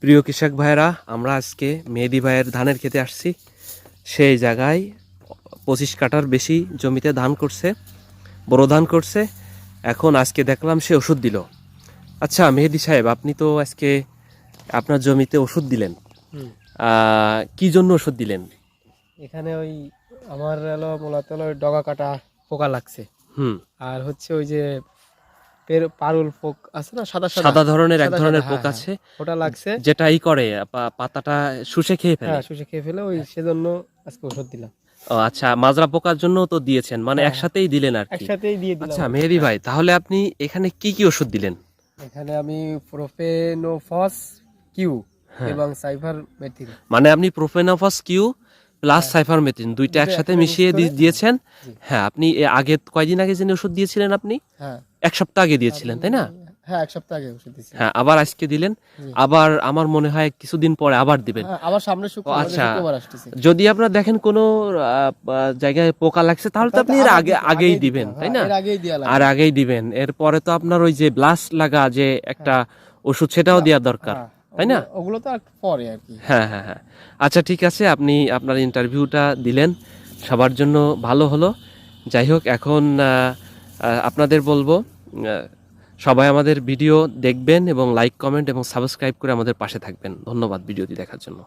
প্রিয় কৃষক ভাইরা, আমরা আজকে মেহেদি ভাইয়ের ধানের খেতে আসছি। সেই জায়গায় 25 কাঠার বেশি জমিতে ধান করছে, বড় ধান করছে। এখন আজকে দেখলাম সে ওষুধ দিল। আচ্ছা মেহেদি সাহেব, আপনি তো আজকে আপনার জমিতে ওষুধ দিলেন, কি জন্য ওষুধ দিলেন? এখানে ওই আমার হলো মূলত হলো ডগা কাটা পোকা লাগছে। আর হচ্ছে ওই যে পারুল পোক আছে না, সাদা সাদা সাদা ধরনের এক সাদা ধরনের সাদা, পোক হ্যাঁ, আছে, ওটা লাগছে। যেটা ই করে পাতাটা শুষে খেয়ে ফেলে। হ্যাঁ, শুষে খেয়ে ফেলে, ওই সেজন্য আজকে ওষুধ দিলাম। ও আচ্ছা, মাজরা পোকার জন্য তো দিয়েছেন, মানে হ্যাঁ, একসাথেই দিলেন আর কি। একসাথেই দিয়ে দিলাম। আচ্ছা মেহেদি ভাই, তাহলে আপনি এখানে কি কি ওষুধ দিলেন? এখানে আমি প্রোফেনোফস কিউ এবং সাইফারমেথ্রিন। মানে আপনি প্রোফেনফস কিউ প্লাস হ্যাঁ, সাইফারমেথ্রিন দুইটা দুটো একসাথে একসাথে মিশিয়ে মিক্স করে। দিয়েছেন। জি। হ্যাঁ, আপনি আগে কয়দিন আগে যে ওষুধ দিয়েছিলেন আপনি? হ্যাঁ, এক সপ্তাহ আগে দিয়েছিলেন, তাই না? হ্যাঁ, এক সপ্তাহ আগে ওষুধ দিয়েছি। হ্যাঁ, আবার আজকে দিলেন। জি। আবার আমার মনে হয় কিছুদিন পরে আবার দিবেন। হ্যাঁ, আবার সামনে আচ্ছা, শুক্রবার আসতেছে। যদি আপনার দেখেন কোনো জায়গায় পোকা লাগছে, তাহলে তো আপনি এর আগেই দিবেন, তাই না? এর আগেই দেয়া আর লাগে। আগেই দিবেন। এরপরে তো আপনার ওই যে ব্লাস্ট লাগা যে একটা ওষুধ, সেটাও দেওয়া দরকার, হ্যাঁ, তাই না? ওগুলো তো আর পরে আর কি। হ্যাঁ হ্যাঁ হ্যাঁ। আচ্ছা ঠিক আছে, আপনি আপনার ইন্টারভিউটা দিলেন, সবার জন্য ভালো হলো। যাই হোক, এখন আপনাদের বলবো, সবাই আমাদের ভিডিও দেখবেন এবং লাইক, কমেন্ট এবং সাবস্ক্রাইব করে আমাদের পাশে থাকবেন। ধন্যবাদ ভিডিওটি দেখার জন্য।